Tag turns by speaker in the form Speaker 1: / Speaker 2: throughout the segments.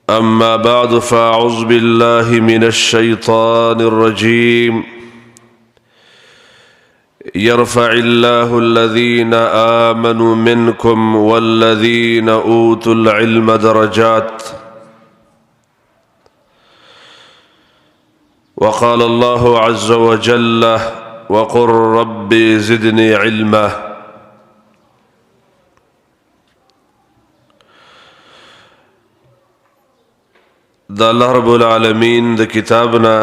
Speaker 1: أما بعد فأعوذ بالله من الشيطان الرجيم يرفع الله الذين آمنوا منكم والذين أوتوا العلم درجات وقال الله عز وجل وقل رب زدني علما. دا الله رب العالمین د کتابنا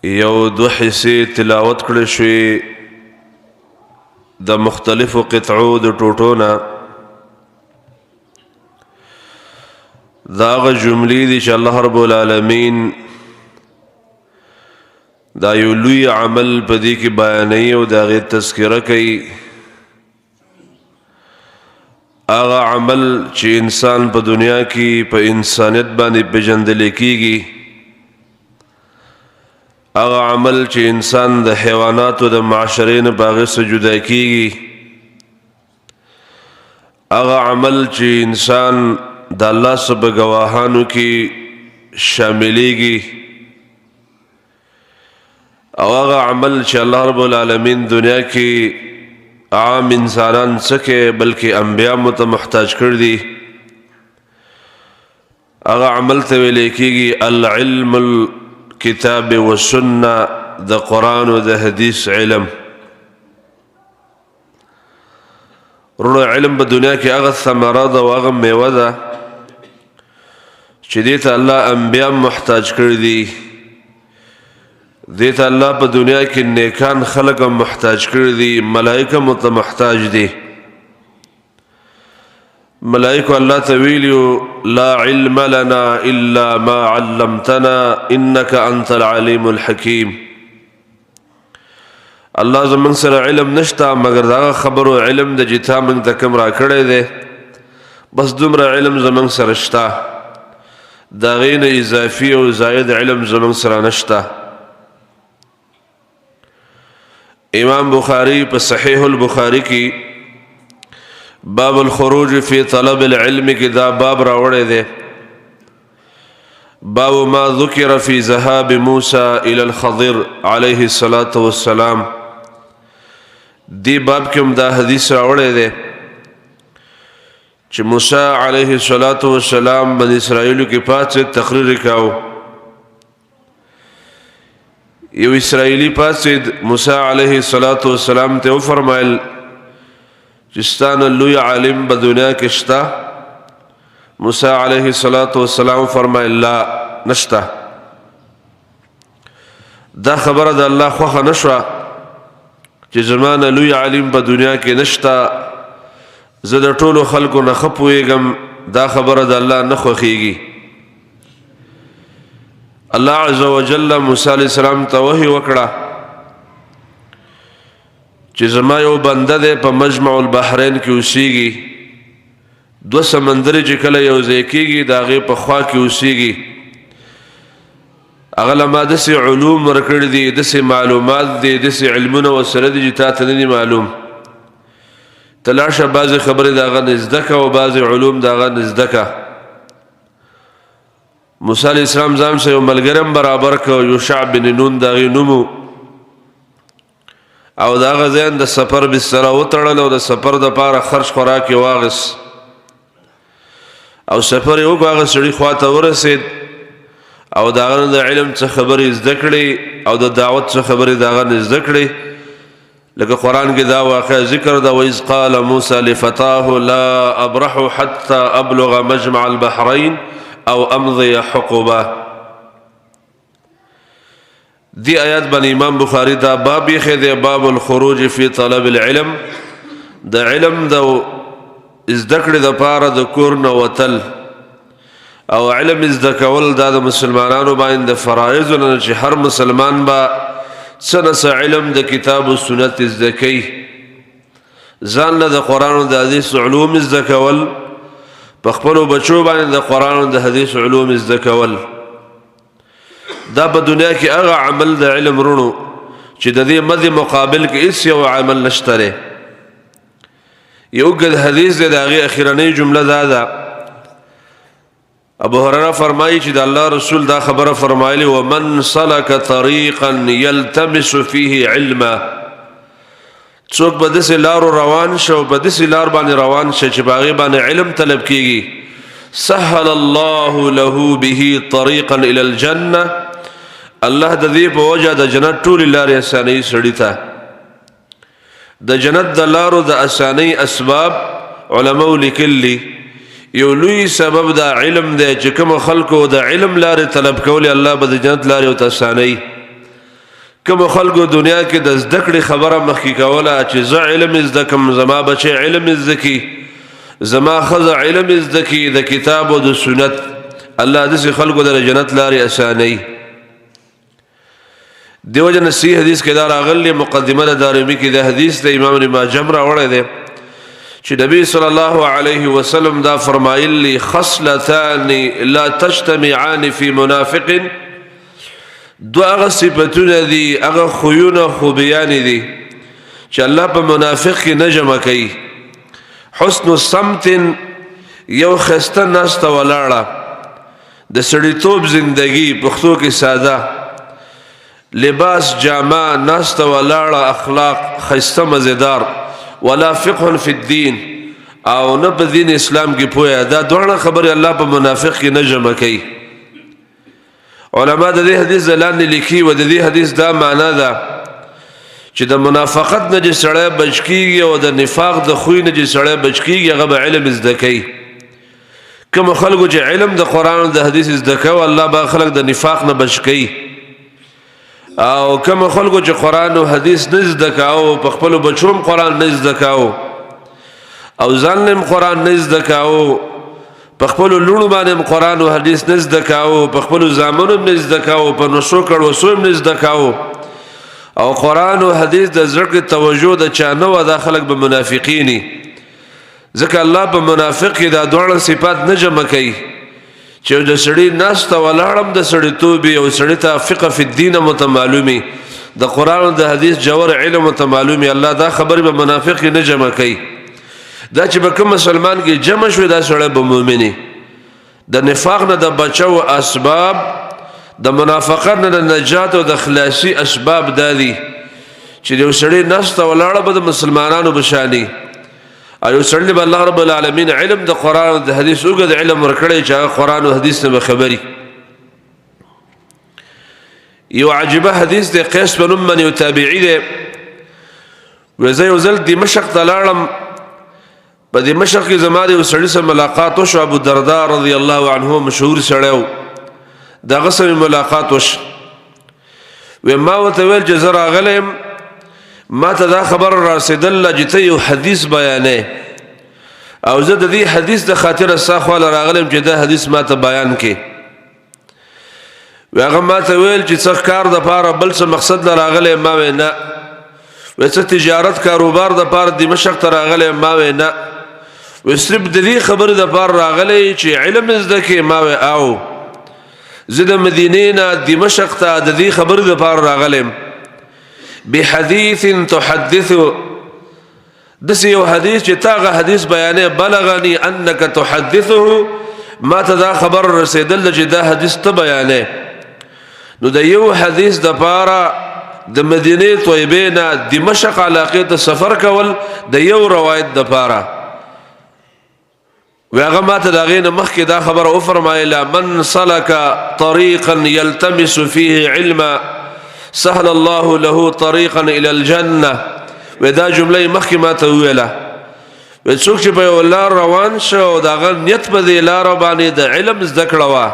Speaker 1: یو دو حصے تلاوت کړي شوي د مختلفو قطعو د ټوټونا دا غ جملې دي چې الله رب العالمین دا یو لوی عمل په دې کې بیانوي او دا غي تذکرہ کوي. هغه عمل چې انسان په دنیا کې په انسانیت باندې پیژندل کېږي، هغه عمل چې انسان د حیواناتو د معاشرې نه په هغې څخه جدا کېږي، هغه عمل چې انسان د الله څخه په ګواهانو کې شاملېږي، او هغه عمل چې الله رب العالمین دنیا کې عام انسانان سکے بلکہ انبیاء متمحتاج کر دی، اغا عمل تویلے کی گی العلم الكتاب والسنہ دا قرآن و دا حدیث علم. رونو علم با دنیا کی اغا ثمرہ دا و اغا میوہ دا چی دیتا اللہ انبیاء محتاج کر دی، دیتا اللہ پا دنیا کی نیکان خلق محتاج کردی، ملائکہ متمحتاج دی. ملائکہ اللہ تویلیو لا علم لنا الا ما علمتنا انکا انت العلیم الحکیم. اللہ زمان سر علم نشتا مگر دا خبر و علم دا جتا من تکم را کردے دے، بس دمرا علم زمان سرشتا، دا غین اضافی و زائد علم زمان سر نشتا. امام بخاری پر صحیح البخاری کی باب الخروج فی طلب العلم کی دا باب راوڑے دے، باب ما ذکر فی ذهاب موسیٰ الى الخضر علیہ السلام. دی باب کم دا حدیث راوڑے دے چھ موسیٰ علیہ السلام بنی اسرائیلو کی پاس سے تقریر کاؤ. یو اسرائیلی پاسید موسیٰ علیہ السلام تے فرمائل جستان اللوی عالم بدنیا کشتا. موسیٰ علیہ السلام فرمائل لا نشتا. دا خبر دا اللہ خوخ نشوا چی زمان اللوی عالم بدنیا کی نشتا، زد طول خلقو نخپویگم دا خبر دا اللہ نخوخیگی. اللہ عز و جل موسیٰ علیہ السلام تا وحی وکڑا چی زما یو بنده دے پا مجمع البحرین کی اسیگی، دو سمندری چی کل یو زیکیگی دا غی پا خواہ کی اسیگی. اغلا ما دسی علوم رکڑ دی، دسی معلومات دی، دسی علمون و سرد جی تا تنینی معلوم تلاشا بعض خبر دا غا نزدکا و بعض علوم دا غا نزدکا. موسیٰ علیہ السلام زام سے یو ملگرم برابر کو یوشع بن نون دا غی نمو، او دا غزین دا سپر بسرا وطرل او دا سپر دا پارا خرش خوراکی واغس، او سپر یو باغس سڑی خواتا ورسید، او دا غن دا علم چا خبری ازدکڑی او دا دعوت چا خبری دا غن ازدکڑی. لکہ قرآن کی دا واقع ذکر دا وَإِذْ قَالَ مُوسَى لِفَتَاهُ لَا أَبْرَحُ حَتَّى أَبْلُغَ مَجْمَعَ الْبَحْرَيْنِ او امضی حقوبہ. دی آیات بن امام بخاری دا بابی خید باب الخروج فی طلب العلم، دا علم دا ازدکڑ دا پارا دا کورن وطل، او علم ازدکول دا دا مسلمانانو باین دا فرائض لنا چی ہر مسلمان با سنس علم دا کتاب و سنت ازدکی، زان دا قرآن دا حدیث علوم ازدکول، پخپلو بچو باندې د قرآن و د حدیث علوم زده کول. دا په دنیا کې هغه عمل د علم رونو چې د دې مد مقابل کې هیڅ یو عمل نشته دی. یو ګد حدیث دی داغه اخیرنۍ جمله دا ده ابو هريره فرمایي چې د الله رسول دا خبره فرمایلی ومن سلك طريقا يلتمس فيه علما څوک په دې لار روان شو په دې لار باندې روان شي چې باغې باندې علم طلب کیږي سهل الله له به طريقا الى الجنه الله د دې په وجه د جنت ټول لارې اساني سړی ته د جنت د لارو د اساني اسباب علماء لیکلي یو لوی سبب د علم دی چې کوم خلکو د علم لارې طلب کولی الله به د جنت لارې ته اساني کوم خلکو دنیا کې د زده کړې خبره مخکې کوله چې زه علم زده کوم زما بچی علم زده کی زما ښځه علم زده کی د کتاب او د سنت الله داسې خلکو د جنت لارې اساني دیو جن صحیح حدیث کې دا راغلی مقدمه د دارمی کې د حدیث د امام ابن ماجه راوړی دی چې نبی صلی الله علیه وسلم دا فرمایلی خصلتان لا تجتمعان فی منافق دو هغه صفتونه دي هغه خویونه خوبیان دي چې الله په منافق کې نه جمع کوي حسن الصمت یو خسته ناسته ولاړه د سړیتوب زندگی پښتو کې ساده لباس جامه ناسته ولاړه اخلاق خسته مزیدار ولا فقه فی الدین او نه په دین اسلام کې پوهه دا دوه خبره الله په منافق کې نه جمع کوي علماء د دې حدیث لاندې لیکي و د دې حدیث دا معنا ده چې د منافقت نه چې سړی بچ کیږي او د نفاق د خوی نه چې سړی بچ کیږي هغه به علم زده کوي کوم خلکو چې علم د قرآن او د حدیث زده کوي الله به خلک د نفاق نه بچ کوي او کوم خلکو چې قرآن او حدیث نه زده کوي په خپل بچوم قرآن نه زده کوي او ځانم قرآن نه زده کوي په خپل لونو باندې قرآن او حدیث نه زده کوي په خپل زامنو نه زده کوي په نشو کړو سو نه زده کوي او قرآن او حدیث د زړه توجه د چانه و د خلک به منافقینی ځکه الله په منافق کې دا دوه صفات نه جمع کوي چې د سړی ناس ته ولاړم د سړی توبې او سړی ته فقه فی الدین متمعلومی د قرآن او د حدیث جوهر علم متمعلومی الله دا خبر به منافق نه جمع کوي دا چې به کوم مسلمان کې جمع شوی دا سړی به مؤمنی د نفاق نه د بچو اسباب د منافقت نه د نجات او د خلاصي اسباب دادي چې یو سړی ناس ته ولاړ به د مسلمانانو بشانی ایو سړی به الله رب العالمین علم د قرآن او د حدیث وګد علم ورکړي چې قرآن او حدیث نه خبري یو عجيبه حدیث د قیس بن من یو تابعی دی وزي وزل دمشق تلاړم په دمشق کې زماره یو سړی سره ملاقات وشو ابو الدرداء رضی الله عنه مشهور سړیو دا غسل ملاقات وش و ما وتویل جزر غلم ما ته دا خبر رسیدل چې یو حدیث بیانې او زه د دې حدیث د خاطر ساخو راغلم چې دا حدیث ما ته بیان کې و هغه ما ته ویل چې څه کار د پاره بل څه مقصد راغلی ما وینا و څه تجارت کاروبار د پاره د مشق ته راغلی ما وینا و صرف د دې خبر د پاره راغلی چې علم زده کې ما و او زه د مدینې نه دمشق ته د دې خبر د پاره راغلم بحديث تحدث دس یو حدیث چې تاغه حدیث بیانې بلغني انك تحدثه ما ته دا خبر رسیدل چې دا حدیث ته بیانې نو د یو حدیث د پاره د مدینه طیبه نه دمشق علاقه ته سفر کول د یو روایت د پاره وهغه ما ته دا غینه مخکې دا خبر او فرمایله من سلك طريقا يلتمس فيه علما سهل الله له طريقا الى الجنه ودا جمله مخکې ما ته ویله و څوک چې په لار روان شو دا غ نیت په دې لار باندې د علم زده کړه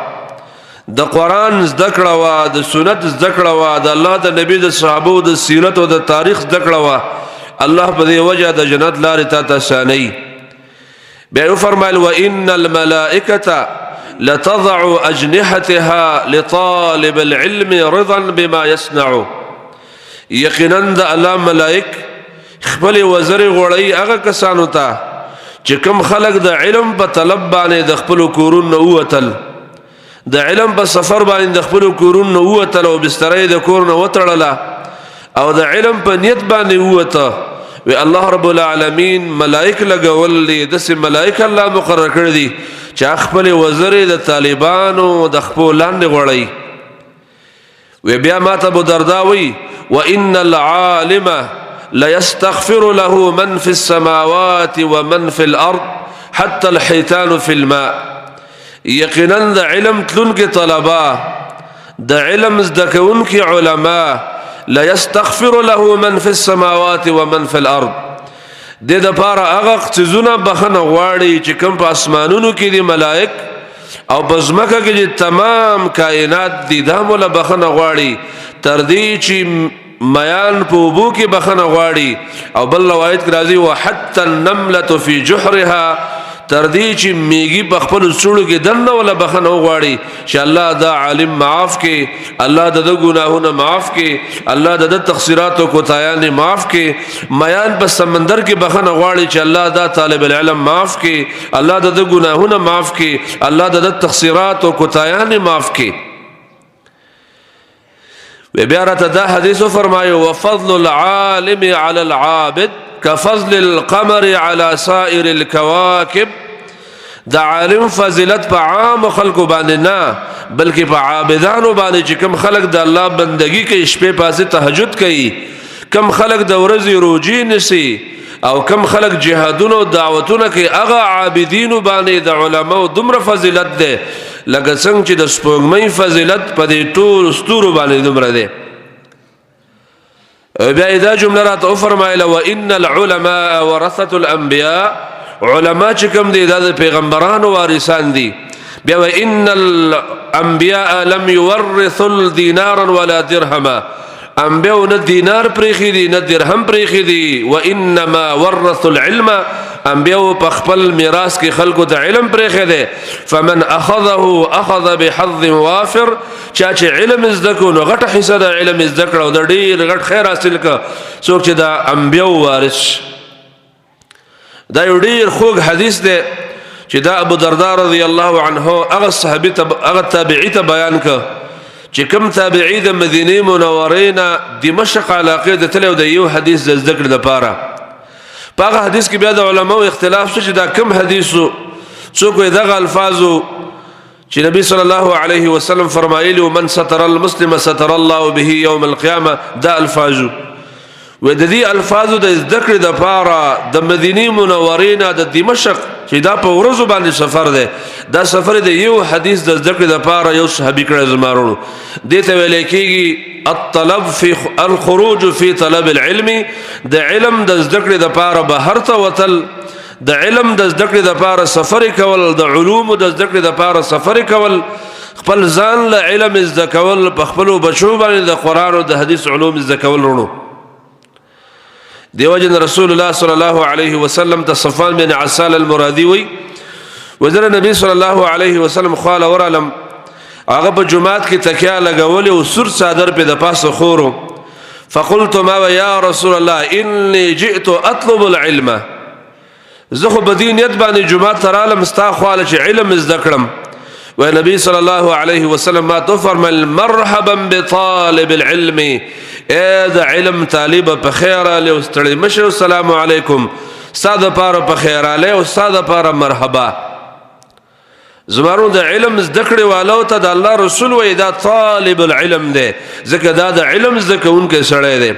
Speaker 1: د قرآن زده کړه د سنت زده کړه د الله د نبی د صحابه د سیرت او د تاریخ زده کړه الله په دې وجه د جنت لار ته تسانی بیا فرمایل وان الملائکه لتضع اجنحتها لطالب العلم رضا بما يصنع یقینا د الله ملائک خپل وزر غړی هغه کسانو ته چې کوم خلق د علم په طلب باندې د خپل کورون نه وتل د علم په سفر باندې د خپل کورون نه وتل او بسترې د کور نه وتړله او د علم په نیت باندې وته وی الله رب العالمین ملائک لګول دي دسه ملائک الله مقرر کړی دي چې خپل وزر د طالبانو د خپل لاندې غړی. وی بیا ماته ابو دردا وی وان العالم لا يستغفر له من في السماوات ومن في الارض حتى الحيتان في الماء. یقینا د علم تلونکي طلبه د علم زدکونکي علما لا يستغفر له من في السماوات ومن في الارض. د پاره هغه څه بخنه غواړي چې کوم په اسمانونو کې دي ملائک او بزمکه کې تمام کائنات دي دا مولا بخنه غواړي تر دې چې میان په وبو کې بخنه غواړي. او بل روایت کې راځي وحتى النمله في جحرها تر دې چې میږي په خپل سړو کې دنه ولا بخنه غواړي چې الله دا عالم معاف کې، الله د ګناهونه معاف کې، الله د تقصیرات او کوتاهیان معاف کې. میان په سمندر کې بخنه غواړي چې الله دا طالب العلم معاف کې، الله د ګناهونه معاف کې، الله د تقصیرات او کوتاهیان معاف کې. بیا راته دا حدیث فرمایو وفضل العالم على العابد كفضل القمر على سائر الكواكب. دا عالم فضیلت په عام خلکو باندې نه بلکې په عابدانو باندې چې کوم خلک د الله بندگی کوي، شپې پاسه تهجد کوي، کوم خلک د ورځې روزي نسی او کوم خلک جهادونه او دعوتونه کوي، هغه عابدینو باندې د علماو دومره فضیلت ده لکه څنګه چې د سپوږمۍ فضیلت په دې ټول ستورو باندې دومره ده. بیا دا جمله راته فرمایله وان العلماء ورثه الانبیاء. علما چې کوم دي د پیغمبرانو وارثان دي. بیا وان الانبیاء لم يورثوا دینارا ولا درهما. انبیاء نه دینار پرېخي دي نه درهم پرېخي دي. وانما ورثوا العلم. انبیاء په خپل میراث کې خلکو ته علم پرېخي دي. فمن اخذه اخذ بحظ وافر. چا چې علم زدکو نو غټه حصہ د علم زدکړه او د ډیر غټ خیر حاصل ک. څوک چې د انبیاء وارث. دا یو ډیر خوږ حدیث دی چې دا ابو دردا رضی الله عنه هغه صحابي هغه تابعی ته بیان ک چې کوم تابعی د مدینه منوره نه دمشق علاقه د تلو د یو حدیث د ذکر لپاره. په هغه حدیث کې بیا د علماو اختلاف شو چې دا کوم حدیثو څوک دغه الفاظو چې نبی صلی الله علیه وسلم فرمایلی من ستر المسلم ستر الله به یوم القیامه. دا الفاظو و د دې الفاظو د ذکر د پاره د مدینه منوره نه د دمشق چې دا په ورځو باندې سفر دی. دا سفر دی یو حدیث د ذکر د پاره یو صحابي کړه زمارونو دته ویل کېږي الطلب فی الخروج فی طلب العلم. د علم د ذکر د پاره بهر ته وتل، د علم د ذکر د پاره سفر کول، د علوم د ذکر د پاره سفر کول، خپل ځان له علم زکول، په خپل بچو باندې د قران او د حدیث علوم زکول ورونو. دیو جن رسول الله صلی الله علیه وسلم ته صفوان بن عسال المرادی وی وزیر نبی صلی الله علیه وسلم قال ورلم هغه په جمعات کې تکیا لګول او سر صادر په د پاسه خورو. فقلت ما یا رسول الله انی جئت اطلب العلم. زه خو بدینیت باندې جمعات ترالم استا خواله چې علم زدکړم. و نبی صلی الله علیه وسلم ما تو فرمل مرحبا بطالب العلم. اے دا علم طالب په خیر علی واستړی مشه السلام علیکم. ساده پاره په خیر علی او ساده پاره مرحبا. زمارو د علم زدکړې والو ته د الله رسول وې دا طالب العلم دی ځکه دا د علم زکونکي سړی دی.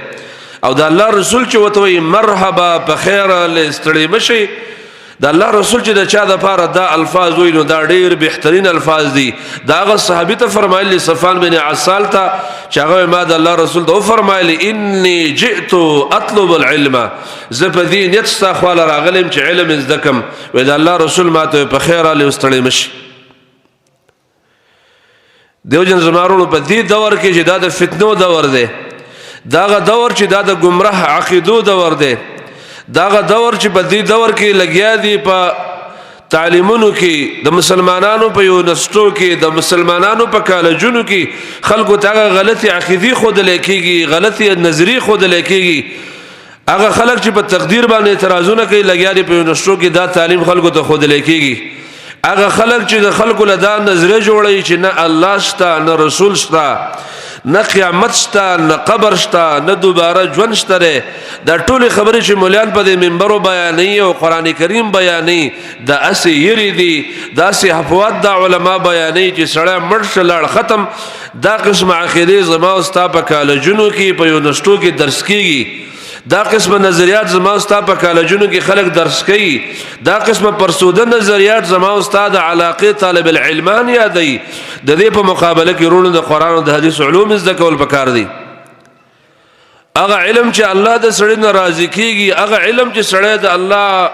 Speaker 1: او د الله رسول چې وته وې مرحبا په خیر علی استړی مشه د الله رسول چې د چا د پاره دا الفاظ وینو دا ډیر بهترین الفاظ دي. دا هغه صحابي ته فرمایلی صفوان بن عسال ته چې هغه ما د الله رسول ته فرمایلی انی جئت اطلب العلم. زه په دې نیت ستا خواله راغلم چې علم زدکم. و د الله رسول ماته په خیر علی واستړی مشي. دیو جن زمارونو په دې دور کې چې دا د فتنو دور دی، داغه دور چې دا د گمراه عقیدو دور دی، داغه دور چې په دې دور کې لګیا دي په تعلیمونو کې د مسلمانانو په یونیورسيټو کې د مسلمانانو په کالجونو کې خلکو ته غلطي عقیدې خود لیکيږي، غلطي نظری خود لیکيږي. هغه خلک چې په تقدیر باندې اعتراضونه کوي لګیا دي په یونیورسيټو کې دا تعلیم خلکو ته خود لیکيږي. هغه خلک چې د خلکو له دا نظریه جوړي چې نه الله شته نه رسول شته نه قیامت شته نه قبر شته نه دوباره ژوند شته. دا ټولې خبرې چې مولیان په دې منبرو بیانوي او قرآن کریم بیانوي دا اسې یری دي، دا اسې حفوات دا علما بیانوي چې سړی مړ شه لاړ ختم. دا قسم عقیدې زما او ستا په کالجونو کې په یونیورسټو کې درس کېږي، دا قسم نظریات زما او ستا په کالجونو کې خلک درس کوي، دا قسم پرسوده نظریات زما او ستا د علاقې طالب العلمان یادوي. د دې په مقابله کې وروڼو د قرآن او د حدیث علوم زده کول پکار دي. هغه علم چې الله د سړي نه راضي کېږي، هغه علم چې سړی د الله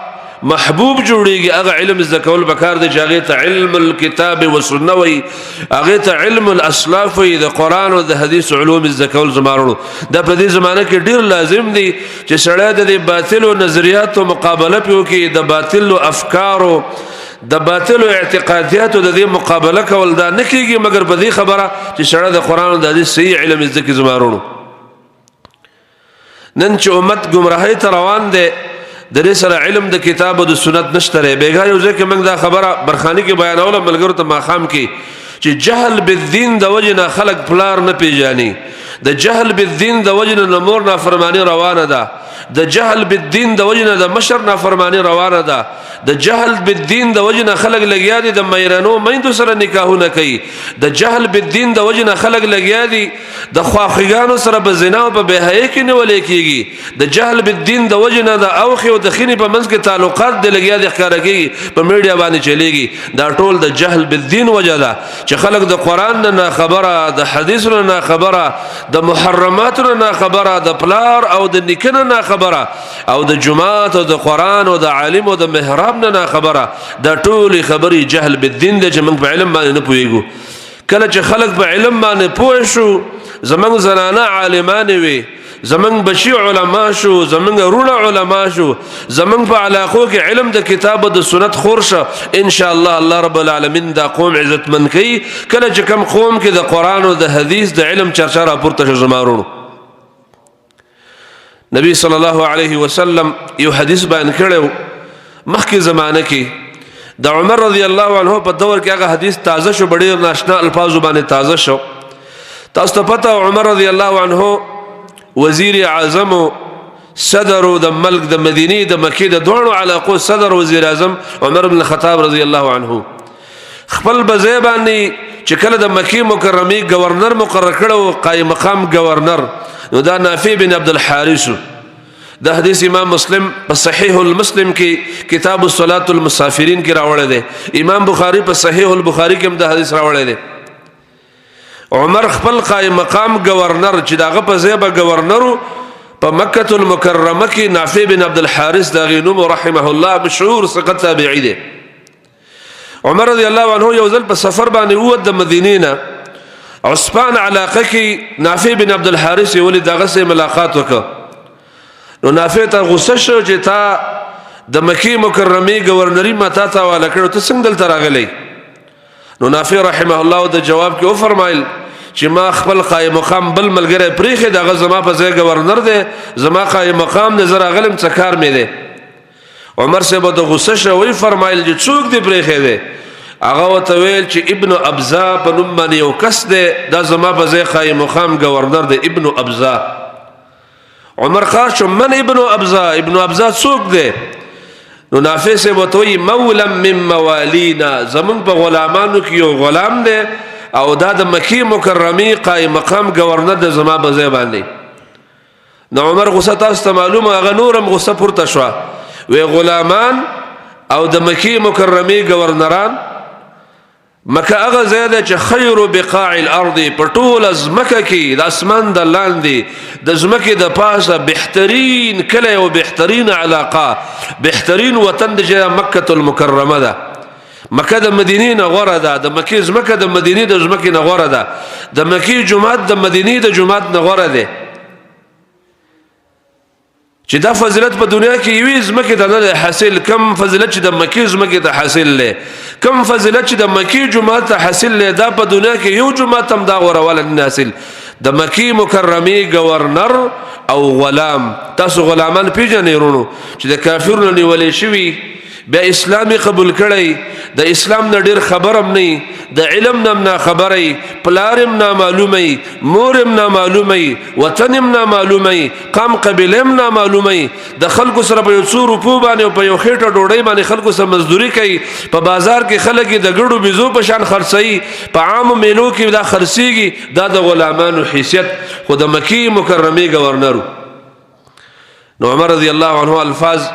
Speaker 1: محبوب جوړیږي، هغه علم زده کول پکار دی چې هغې ته علم الکتاب والسنه وي، هغې ته علم الاسلاف وي، د قرآن او د حدیث علوم زده کول زما وروڼو دا په دې زمانه کې ډېر لازم دي چې سړی د دې باطلو نظریاتو مقابله پې وکړي، د باطلو افکارو د باطلو اعتقادیاتو د دې مقابله کول دا نه کېږي مګر په دې خبره چې سړی د قرآن او د حدیث صحیح علم زده کړي. زما وروڼو نن چې امت ګمراهۍ ته روان دی، د دې سره علم د کتاب او د سنت نشته دی. بیګا یو ځای کې موږ دا خبره برخاني کې بیانوله ملګرو ته ماښام کې چې جهل بالدین د وجې نه خلک پلار نه پیژني، د جهل بالدین د وجې نه مور نافرماني روانه ده، د جهل بالدین د وجې نه د مشر نافرماني روانه ده، د جهل بالدین د وجې نه خلک لګیا دي د میرنو میندو سره نکاحونه کوي، د جهل بالدین د وجې نه خلک لګیا دي د خواخوږانو سره په زنا او په بېحیایۍ کې نیولې کېږي، د جهل بالدین د وجې نه د اوښې او د خینې په منځ کې تعلقات د لګیا دي ښکاره کېږي، په میډیا باندې چلیږي. دا ټول د جهل بالدین وجه ده چې خلک د قرآن نه ناخبره، د حدیث نه ناخبره، د محرماتو نه ناخبره، د پلار او د نیکه نه ناخبره، او د جماعت او د قرآن او د عالم او د محراب نه ناخبره. دا ټولې خبرې جهل بالدین دی چې موږ په علم باندې نه پوهېږو. کله چې خلک په علم باندې پوه شو، زموږ زنانه عالمانې وي، زموږ بچي علما شو، زموږ وروڼه علما شو، زموږ په علاقو کې علم د کتاب او د سنت خور شه، ان شاء الله الله رب العالمین دا قوم عزتمند کوي. کله چې کوم قوم کې د قرآن او د حدیث د علم چرچا راپورته شو. زما وروڼو نبی صلی الله علیه وسلم یو حدیث بیان کړی مخکې زمانه کې د عمر رضی الله عنه په دور کې. هغه حدیث تازه شو، ډېر ناشنا الفاظو باندې تازه شو. تاسو ته پته عمر رضی الله عنه وزیر اعظم صدر د ملک د مدینه د مکې د دوه علاقو صدر وزیر اعظم عمر بن الخطاب رضی الله عنه خپل بځای باندې چې کله د مکې مکرمه گورنر مقرر کړو قائم مقام گورنر، نو دا نافع بن عبد الحارث. دا حدیث امام مسلم په صحیح المسلم کې کتاب الصلاة المسافرین کې راوړی دی، امام بخاری په صحیح البخاری کې هم دا حدیث راوړی دی. عمر خپل قائم مقام گورنر چې داغه په ځای به گورنرو په مکة المکرمه کې نافع بن عبد الحارث دا غي نوم رحمه الله مشهور ثقه تابعی دی. عمر رضی الله عنه یو ځل په سفر باندې ووت د مدینې نه، عثمان علاقه کې نافع بن عبد الحارث ولې دغه سره ملاقات وکړ. نو نافع ته غصه شو چې تا د مکې مکرمه گورنری ما تا حواله کړو، ته څنګه دلته راغلی؟ نو نافع رحمه الله د جواب کې او فرمایل چې ما خپل قائم مقام بل ملګری پریخي، دغه زما په ځای گورنر دی، زما قائم مقام نه زه راغلم څه کار مې دی. عمر صاحب د غصه شو وی فرمایل چې څوک دی پریخي دی؟ هغه ورته ویل چې ابن ابزا په نوم باندې یو کس دی، دا زما په ځای قائم مقام گورنر دی، ابن ابزا. عمر خاص شو من ابن ابزا، ابن ابزا څوک دی؟ نو نافع صاحب ورته وی مولا من موالینا، زمونږ په غلامانو کې یو غلام دی او دا د مکې مکرمه قائم مقام گورنر د زما په ځای باندې. نو عمر غصه تاسو ته معلومه، هغه نورم غصه پورته شوه، وی غلامان او د مکې مکرمه گورنران. مکه هغه ځای دی چې خیر بقاع الارض، په ټوله ځمکه کې د اسمان د لاندې د ځمکې د پاسه بهترین کلی او بهترین علاقه، بهترین وطن د مکة المکرمه ده. مکه د مدینې نه غوره ده، د مکې ځمکه د مدینې د ځمکې نه غوره ده، د مکې جومات د مدینې د جومات نه غوره ده. چې دا فضیلت په دنیا کې یوې ځمکې ته نه حاصل، کم فضیلت چې د مکې ځمکې ته حاصل دی، کم فضیلت چې د مکې جومات ته حاصل دی، دا په دنیا کې یو جومات هم دا غوروالی نه حاصل. د مکې مکرمې گورنر او غلام. تاسو غلامان پیژنئ وروڼو چې د کافرو نه نیولې شوي بیا اسلام قبول کړی د اسلام نه ډیر خبرم نه د علم نه خبري پلارم نه معلومي مورم نه معلومي وطنم نه معلومي قام قبیلم نه معلومي د خلکو سره په 100 روپو باندې او په یو خېټه ډوډۍ باندې خلکو سره مزدوري کوي په بازار کې خلک د ګړو بيزو په شان خرڅي په عام میلو کې دا خرڅيږي دا د غلامانو حیثیت خو د مکی مکرمه گورنر نو عمر رضی الله عنه الفاظ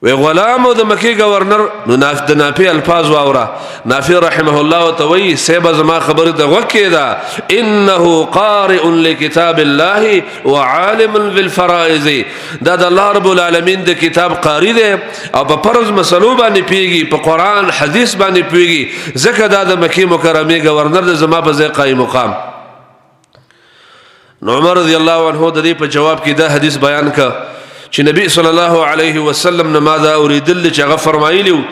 Speaker 1: وی غلام د مکی گورنر نو د نافع الفاظ واورا نافع رحمه الله توي سیب زما خبر د وکیدا انه قارئ لكتاب الله وعالم بالفرائض دا د الله رب العالمین د کتاب قاری دی او په فرض مسلو باندې پیږي په قران حدیث باندې پیږي زکه دا د مکی مکرمه گورنر د زما په ځای قائم مقام نو عمر رضی الله عنه د دې په جواب کې دا حدیث بیان کا چې نبی صلی الله علیه وسلم نماذا اوریدل چې هغه فرمایلیو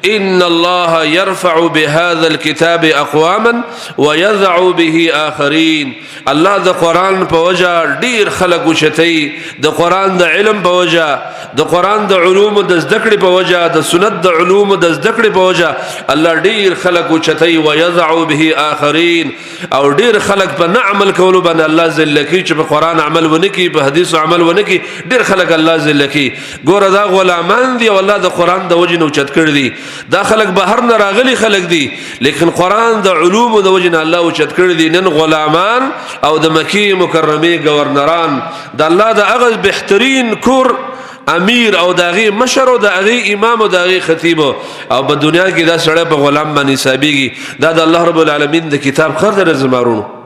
Speaker 1: ان الله يرفع بهذا الكتاب اقواما ويذع به اخرين الله د قران په وجه ډیر خلق وشتي د قران د علم په وجه د قران د علوم د ذکر په وجه د سنت د علوم د ذکر په وجه الله ډیر خلق وشتي ويذع به اخرين او ډیر خلق په نعمل کولو باندې الله ذلکی چې په قران عمل ونکي په حدیث عمل ونکي ډیر خلق الله ذلکی ګوره دا غلامان دي والله د قران د وجه نو چت کړی دي دا خلق بهر نه راغلي خلق دي لیکن قران د علوم د وجه نه الله او چت کړی دي نن غلامان او د مکی مکرمه گورنران د الله د اغز بهترین کور امیر او داغي مشر او داغي امام او داغي خطیب او په دنیا کې دا سړی په غلام باندې حسابيږي دا د الله رب العالمین د کتاب خر در زمارونو